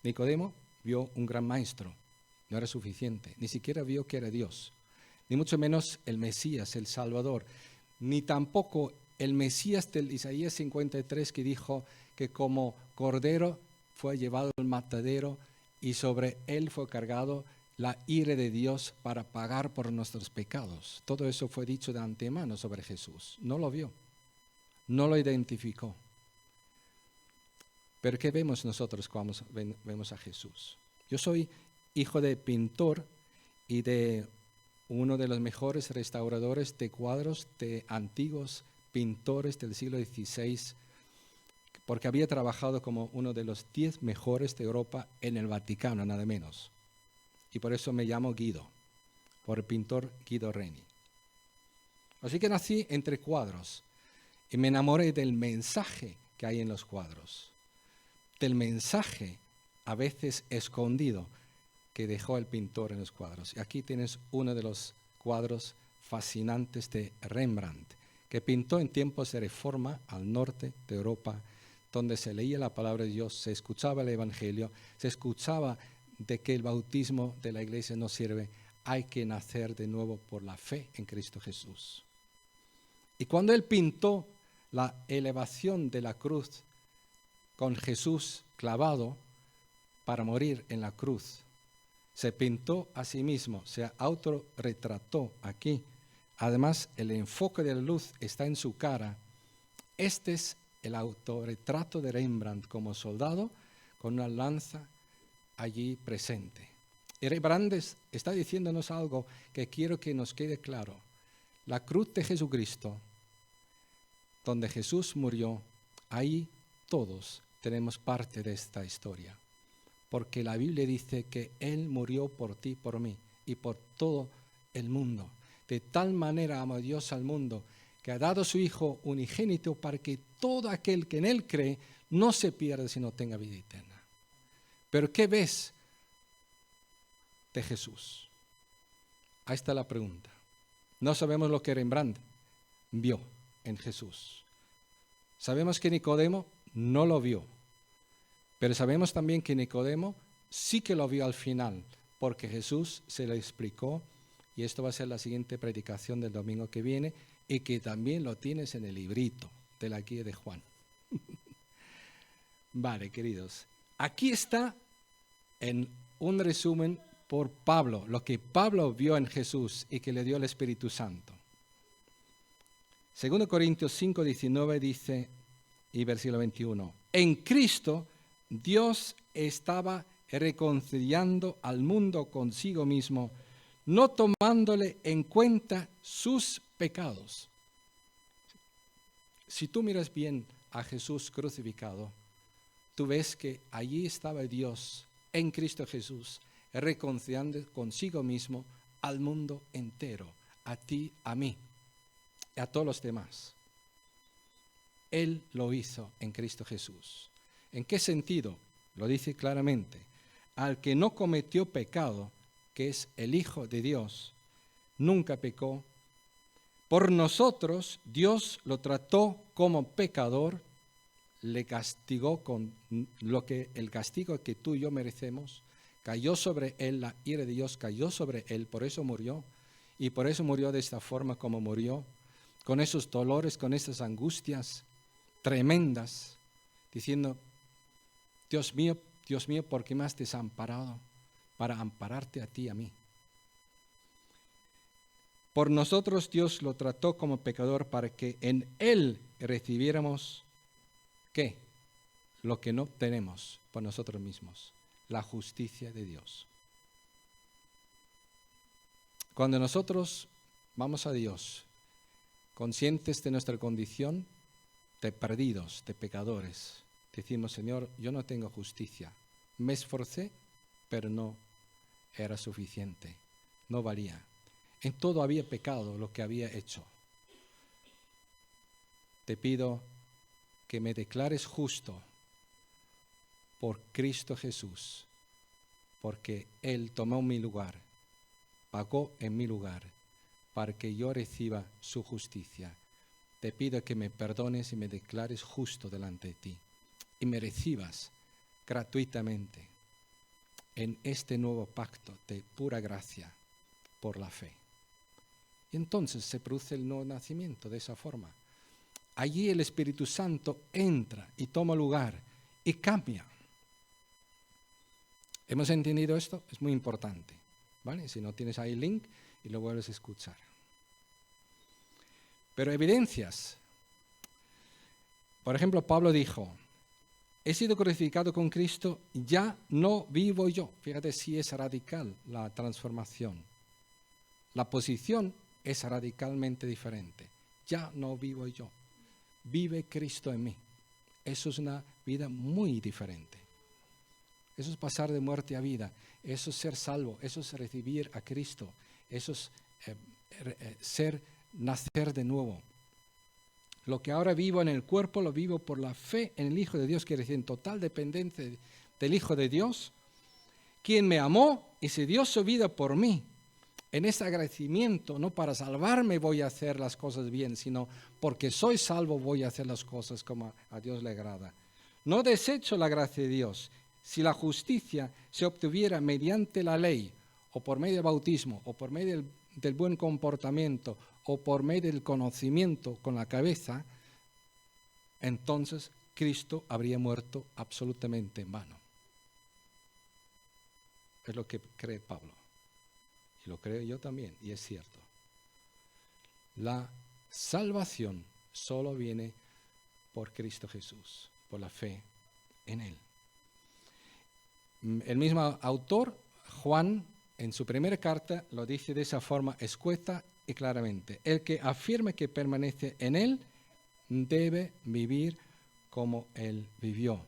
Nicodemo vio un gran maestro, no era suficiente, ni siquiera vio que era Dios, ni mucho menos el Mesías, el Salvador, ni tampoco el Mesías del Isaías 53 que dijo que como cordero fue llevado al matadero y sobre él fue cargado la ira de Dios para pagar por nuestros pecados. Todo eso fue dicho de antemano sobre Jesús. No lo vio, no lo identificó. Pero ¿qué vemos nosotros cuando vemos a Jesús? Yo soy hijo de pintor y de uno de los mejores restauradores de cuadros de antiguos pintores del siglo XVI, porque había trabajado como uno de los 10 mejores de Europa en el Vaticano, nada menos. Y por eso me llamo Guido, por el pintor Guido Reni. Así que nací entre cuadros y me enamoré del mensaje que hay en los cuadros, del mensaje a veces escondido que dejó el pintor en los cuadros. Y aquí tienes uno de los cuadros fascinantes de Rembrandt, que pintó en tiempos de reforma al norte de Europa, donde se leía la palabra de Dios, se escuchaba el Evangelio, se escuchaba de que el bautismo de la iglesia no sirve, hay que nacer de nuevo por la fe en Cristo Jesús. Y cuando él pintó la elevación de la cruz con Jesús clavado para morir en la cruz, se pintó a sí mismo, se autorretrató aquí. Además, el enfoque de la luz está en su cara. Este es el autorretrato de Rembrandt como soldado con una lanza allí presente. Y Rembrandt está diciéndonos algo que quiero que nos quede claro. La cruz de Jesucristo, donde Jesús murió, ahí todos tenemos parte de esta historia, porque la Biblia dice que Él murió por ti, por mí y por todo el mundo. De tal manera amó Dios al mundo que ha dado a su Hijo unigénito para que todo aquel que en Él cree no se pierda, sino tenga vida eterna. Pero ¿qué ves de Jesús? Ahí está la pregunta. No sabemos lo que Rembrandt vio en Jesús. Sabemos que Nicodemo no lo vio, pero sabemos también que Nicodemo sí que lo vio al final, porque Jesús se lo explicó, y esto va a ser la siguiente predicación del domingo que viene, y que también lo tienes en el librito de la guía de Juan. Vale, queridos, aquí está en un resumen por Pablo, lo que Pablo vio en Jesús y que le dio el Espíritu Santo. 2 Corintios 5:19 dice, y versículo 21, en Cristo Dios estaba reconciliando al mundo consigo mismo, no tomándole en cuenta sus pecados. Si tú miras bien a Jesús crucificado, tú ves que allí estaba Dios en Cristo Jesús, reconciliando consigo mismo al mundo entero, a ti, a mí, y a todos los demás. Él lo hizo en Cristo Jesús. ¿En qué sentido? Lo dice claramente. Al que no cometió pecado, que es el Hijo de Dios, nunca pecó. Por nosotros, Dios lo trató como pecador, le castigó con el castigo que tú y yo merecemos, cayó sobre él, la ira de Dios cayó sobre él, por eso murió, y por eso murió de esta forma como murió, con esos dolores, con esas angustias tremendas, diciendo, Dios mío, ¿por qué me has desamparado? Para ampararte a ti y a mí. Por nosotros Dios lo trató como pecador para que en Él recibiéramos, ¿qué? Lo que no tenemos por nosotros mismos, la justicia de Dios. Cuando nosotros vamos a Dios, conscientes de nuestra condición, de perdidos, de pecadores, decimos, Señor, yo no tengo justicia. Me esforcé, pero no era suficiente, no valía. En todo había pecado lo que había hecho. Te pido que me declares justo por Cristo Jesús, porque Él tomó mi lugar, pagó en mi lugar, para que yo reciba su justicia. Te pido que me perdones y me declares justo delante de ti, y me recibas gratuitamente en este nuevo pacto de pura gracia por la fe. Y entonces se produce el nuevo nacimiento de esa forma. Allí el Espíritu Santo entra y toma lugar y cambia. ¿Hemos entendido esto? Es muy importante, ¿vale? Si no tienes ahí el link y lo vuelves a escuchar. Pero evidencias. Por ejemplo, Pablo dijo, he sido crucificado con Cristo, ya no vivo yo. Fíjate si es radical la transformación. La posición es radicalmente diferente. Ya no vivo yo. Vive Cristo en mí. Eso es una vida muy diferente. Eso es pasar de muerte a vida. Eso es ser salvo. Eso es recibir a Cristo. Eso es nacer de nuevo. Lo que ahora vivo en el cuerpo lo vivo por la fe en el Hijo de Dios, que recibe en total dependencia del Hijo de Dios, quien me amó y se dio su vida por mí. En ese agradecimiento, no para salvarme voy a hacer las cosas bien, sino porque soy salvo voy a hacer las cosas como a Dios le agrada. No desecho la gracia de Dios. Si la justicia se obtuviera mediante la ley, o por medio del bautismo, o por medio del buen comportamiento, o por medio del conocimiento con la cabeza, entonces Cristo habría muerto absolutamente en vano. Es lo que cree Pablo. Y lo creo yo también, y es cierto. La salvación solo viene por Cristo Jesús, por la fe en Él. El mismo autor, Juan, en su primera carta, lo dice de esa forma escueta y claramente. El que afirme que permanece en Él debe vivir como Él vivió.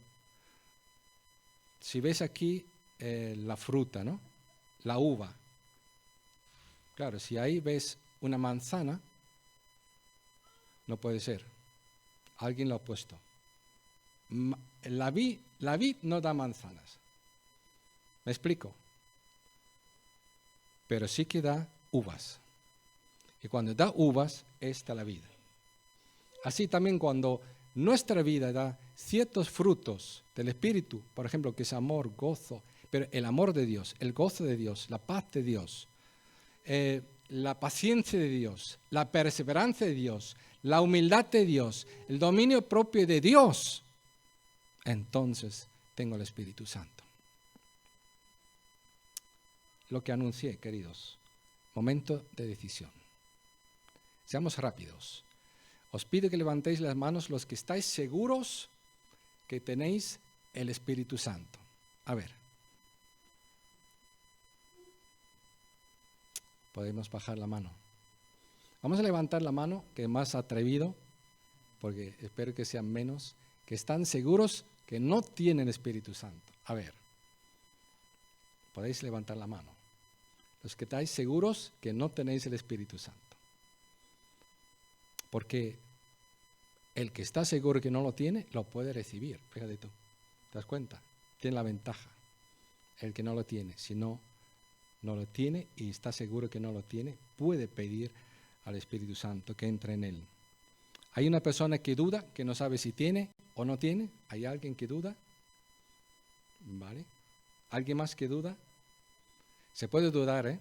Si ves aquí la fruta, ¿no? La uva. Claro, si ahí ves una manzana, no puede ser. Alguien lo ha puesto. La vid no da manzanas. ¿Me explico? Pero sí que da uvas. Y cuando da uvas, está la vida. Así también cuando nuestra vida da ciertos frutos del Espíritu, por ejemplo, que es amor, gozo, pero el amor de Dios, el gozo de Dios, la paz de Dios, la paciencia de Dios, la perseverancia de Dios, la humildad de Dios, el dominio propio de Dios, entonces tengo el Espíritu Santo. Lo que anuncié, queridos, momento de decisión. Seamos rápidos. Os pido que levantéis las manos los que estáis seguros que tenéis el Espíritu Santo. A ver. Podemos bajar la mano. Vamos a levantar la mano, que es más atrevido, porque espero que sean menos, que están seguros que no tienen Espíritu Santo. A ver. Podéis levantar la mano. Los que estáis seguros que no tenéis el Espíritu Santo. Porque el que está seguro que no lo tiene, lo puede recibir. Fíjate tú, ¿te das cuenta? Tiene la ventaja. El que no lo tiene, si no lo tiene y está seguro que no lo tiene, puede pedir al Espíritu Santo que entre en él. ¿Hay una persona que duda, que no sabe si tiene o no tiene? ¿Hay alguien que duda? ¿Vale? ¿Alguien más que duda? Se puede dudar, ¿eh?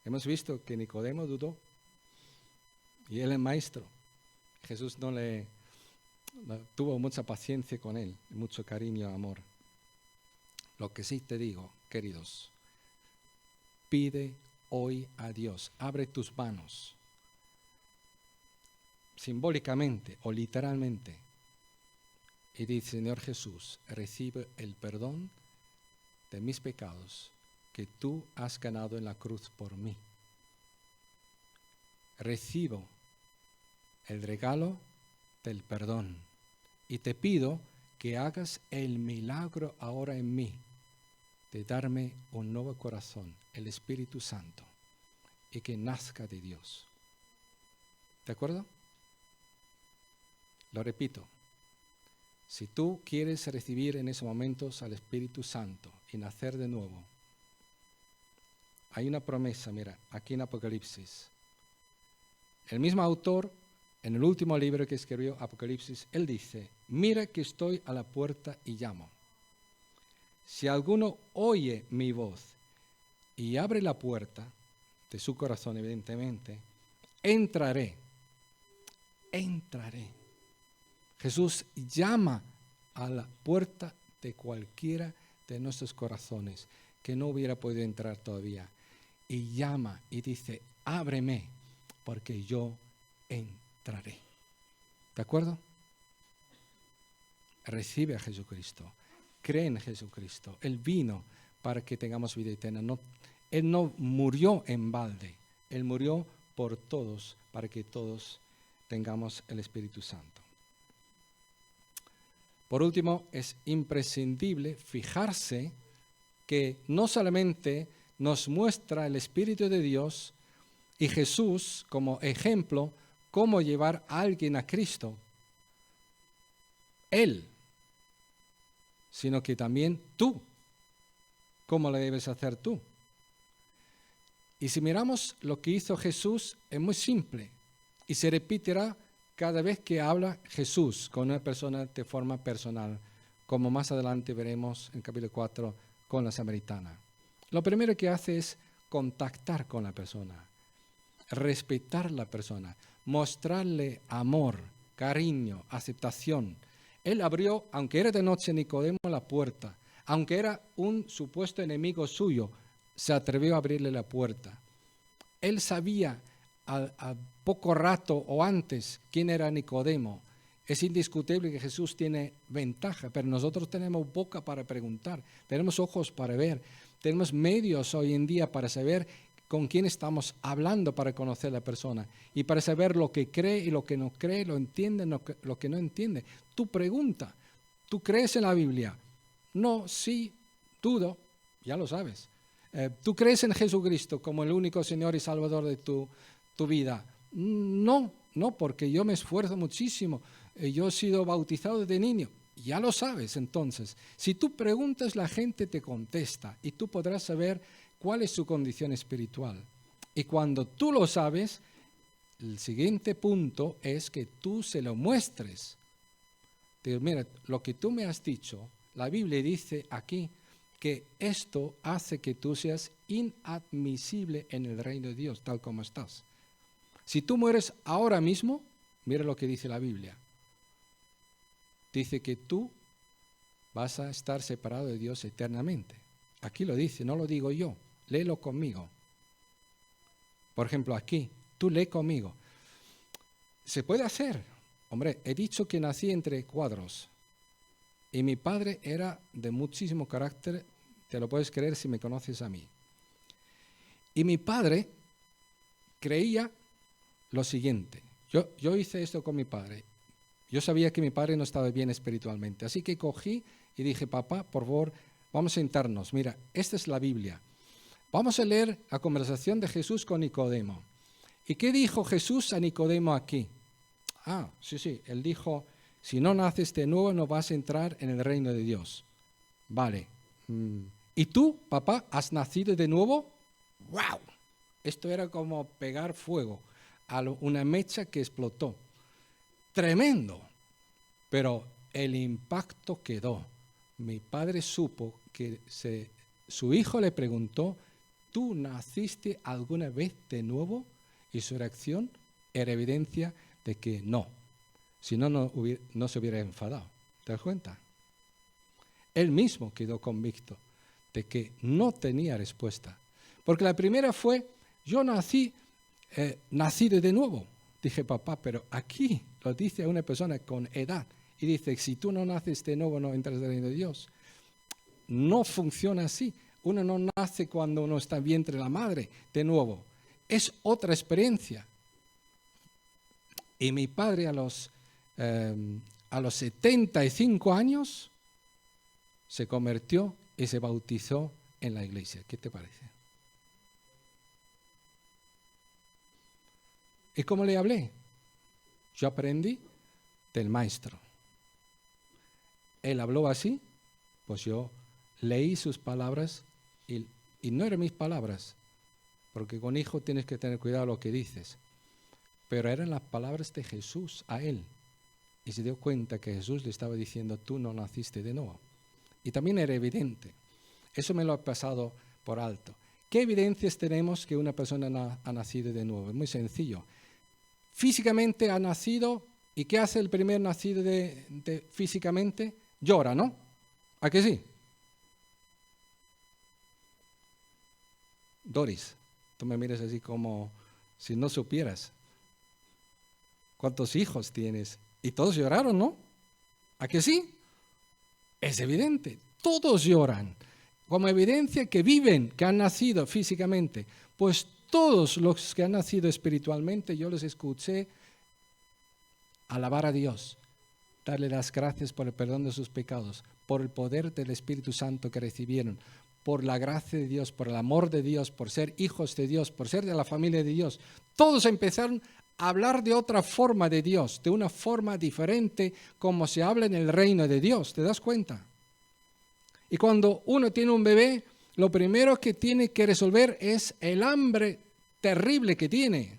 Hemos visto que Nicodemo dudó. Y él es maestro. Jesús no tuvo mucha paciencia con él, mucho cariño, amor. Lo que sí te digo, queridos, pide hoy a Dios, abre tus manos, simbólicamente o literalmente, y dice: Señor Jesús, recibe el perdón de mis pecados que tú has ganado en la cruz por mí. Recibo el regalo del perdón y te pido que hagas el milagro ahora en mí de darme un nuevo corazón, el Espíritu Santo, y que nazca de Dios. ¿De acuerdo? Lo repito. Si tú quieres recibir en esos momentos al Espíritu Santo y nacer de nuevo, hay una promesa, mira, aquí en Apocalipsis. El mismo autor, en el último libro que escribió, Apocalipsis, él dice: mira que estoy a la puerta y llamo. Si alguno oye mi voz y abre la puerta de su corazón, evidentemente, entraré. Jesús llama a la puerta de cualquiera de nuestros corazones que no hubiera podido entrar todavía. Y llama y dice: ábreme, porque yo entraré. ¿De acuerdo? Recibe a Jesucristo. Cree en Jesucristo. Él vino para que tengamos vida eterna. Él no murió en balde. Él murió por todos, para que todos tengamos el Espíritu Santo. Por último, es imprescindible fijarse que no solamente nos muestra el Espíritu de Dios y Jesús como ejemplo cómo llevar a alguien a Cristo, Él, sino que también tú, cómo lo debes hacer tú. Y si miramos lo que hizo Jesús, es muy simple y se repetirá cada vez que habla Jesús con una persona de forma personal, como más adelante veremos en capítulo 4 con la samaritana. Lo primero que hace es contactar con la persona, respetar la persona, mostrarle amor, cariño, aceptación. Él abrió, aunque era de noche, Nicodemo la puerta. Aunque era un supuesto enemigo suyo, se atrevió a abrirle la puerta. Él sabía a poco rato o antes quién era Nicodemo. Es indiscutible que Jesús tiene ventaja, pero nosotros tenemos boca para preguntar, tenemos ojos para ver, tenemos medios hoy en día para saber con quién estamos hablando para conocer a la persona y para saber lo que cree y lo que no cree, lo entiende, lo que no entiende. Tú pregunta, ¿tú crees en la Biblia? No, sí, dudo, ya lo sabes. ¿Tú crees en Jesucristo como el único Señor y Salvador de tu vida? No, porque yo me esfuerzo muchísimo. Yo he sido bautizado desde niño. Ya lo sabes, entonces. Si tú preguntas, la gente te contesta y tú podrás saber cuál es su condición espiritual. Y cuando tú lo sabes, el siguiente punto es que tú se lo muestres. Te digo, mira, lo que tú me has dicho, la Biblia dice aquí que esto hace que tú seas inadmisible en el reino de Dios, tal como estás. Si tú mueres ahora mismo, mira lo que dice la Biblia. Dice que tú vas a estar separado de Dios eternamente. Aquí lo dice, no lo digo yo. Léelo conmigo. Por ejemplo, aquí, tú lee conmigo. Se puede hacer. Hombre, he dicho que nací entre cuadros. Y mi padre era de muchísimo carácter, te lo puedes creer si me conoces a mí. Y mi padre creía lo siguiente. Yo hice esto con mi padre. Yo sabía que mi padre no estaba bien espiritualmente. Así que cogí y dije, papá, por favor, vamos a sentarnos. Mira, esta es la Biblia. Vamos a leer la conversación de Jesús con Nicodemo. ¿Y qué dijo Jesús a Nicodemo aquí? Sí, él dijo, si no naces de nuevo no vas a entrar en el reino de Dios. Vale. ¿Y tú, papá, has nacido de nuevo? ¡Wow! Esto era como pegar fuego a una mecha que explotó. Tremendo. Pero el impacto quedó. Mi padre supo que su hijo le preguntó, ¿tú naciste alguna vez de nuevo? Y su reacción era evidencia de que no. Si no, no se hubiera enfadado. ¿Te das cuenta? Él mismo quedó convicto de que no tenía respuesta. Porque la primera fue, yo nací de nuevo. Dije, papá, pero aquí lo dice a una persona con edad. Y dice, si tú no naces de nuevo, no entras en el reino de Dios. No funciona así. Uno no nace cuando uno está en el vientre de la madre de nuevo. Es otra experiencia. Y mi padre a los 75 años se convirtió y se bautizó en la iglesia. ¿Qué te parece? ¿Y cómo le hablé? Yo aprendí del maestro. Él habló así, pues yo leí sus palabras y no eran mis palabras, porque con hijo tienes que tener cuidado lo que dices, pero eran las palabras de Jesús a él. Y se dio cuenta que Jesús le estaba diciendo, tú no naciste de nuevo. Y también era evidente. Eso me lo ha pasado por alto. ¿Qué evidencias tenemos que una persona ha nacido de nuevo? Es muy sencillo. Físicamente ha nacido, ¿y qué hace el primer nacido físicamente? Llora, ¿no? ¿A qué sí? Doris, tú me miras así como si no supieras. ¿Cuántos hijos tienes? Y todos lloraron, ¿no? ¿A qué sí? Es evidente, todos lloran. Como evidencia que viven, que han nacido físicamente. Pues todos los que han nacido espiritualmente, yo les escuché alabar a Dios, darle las gracias por el perdón de sus pecados, por el poder del Espíritu Santo que recibieron, por la gracia de Dios, por el amor de Dios, por ser hijos de Dios, por ser de la familia de Dios. Todos empezaron a hablar de otra forma de Dios, de una forma diferente como se habla en el reino de Dios. ¿Te das cuenta? Y cuando uno tiene un bebé, lo primero que tiene que resolver es el hambre terrible que tiene.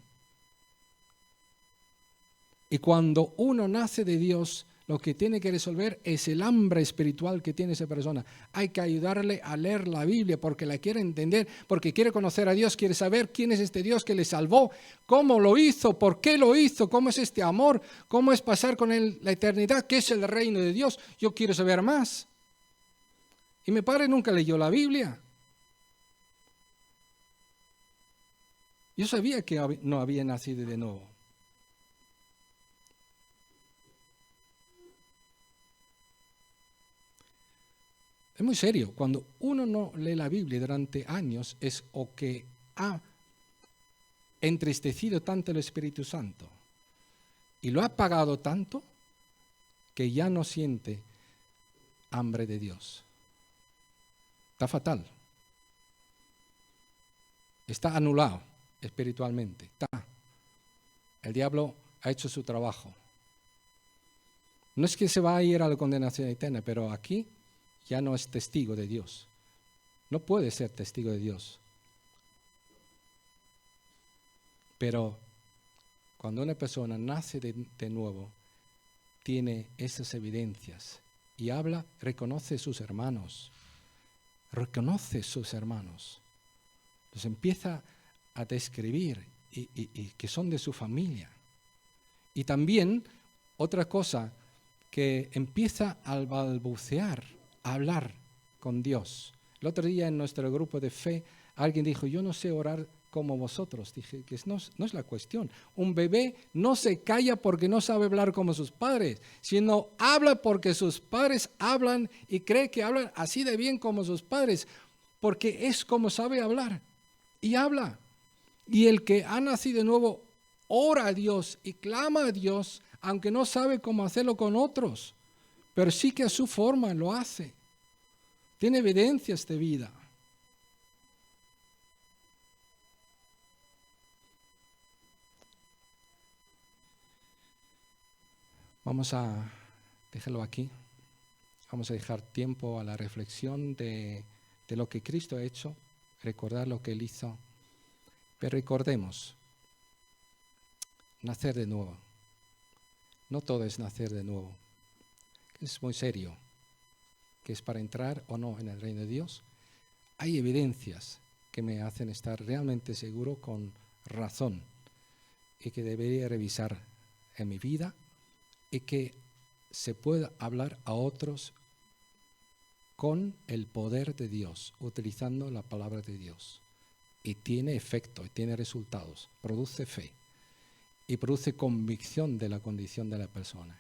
Y cuando uno nace de Dios, lo que tiene que resolver es el hambre espiritual que tiene esa persona. Hay que ayudarle a leer la Biblia porque la quiere entender, porque quiere conocer a Dios, quiere saber quién es este Dios que le salvó, cómo lo hizo, por qué lo hizo, cómo es este amor, cómo es pasar con él la eternidad, qué es el reino de Dios. Yo quiero saber más. Y mi padre nunca leyó la Biblia. Yo sabía que no había nacido de nuevo. Es muy serio. Cuando uno no lee la Biblia durante años es o que ha entristecido tanto el Espíritu Santo y lo ha apagado tanto que ya no siente hambre de Dios. Está fatal. Está anulado espiritualmente. El diablo ha hecho su trabajo. No es que se va a ir a la condenación eterna, pero aquí ya no es testigo de Dios. No puede ser testigo de Dios. Pero cuando una persona nace de nuevo, tiene esas evidencias y habla, reconoce sus hermanos. Los empieza a describir y que son de su familia. Y también otra cosa, que empieza a balbucear, a hablar con Dios. El otro día en nuestro grupo de fe, alguien dijo, yo no sé orar como vosotros. Dije que no es la cuestión. Un bebé no se calla porque no sabe hablar como sus padres, sino habla porque sus padres hablan y cree que hablan así de bien como sus padres, porque es como sabe hablar y habla. Y el que ha nacido de nuevo ora a Dios y clama a Dios, aunque no sabe cómo hacerlo con otros, pero sí que a su forma lo hace. Tiene evidencias de vida. Vamos a dejarlo aquí. Vamos a dejar tiempo a la reflexión de lo que Cristo ha hecho, recordar lo que Él hizo. Pero recordemos, nacer de nuevo. No todo es nacer de nuevo. Es muy serio. Que es para entrar o no en el reino de Dios. Hay evidencias que me hacen estar realmente seguro con razón y que debería revisar en mi vida y que se pueda hablar a otros con el poder de Dios, utilizando la palabra de Dios. Y tiene efecto, y tiene resultados, produce fe y produce convicción de la condición de la persona.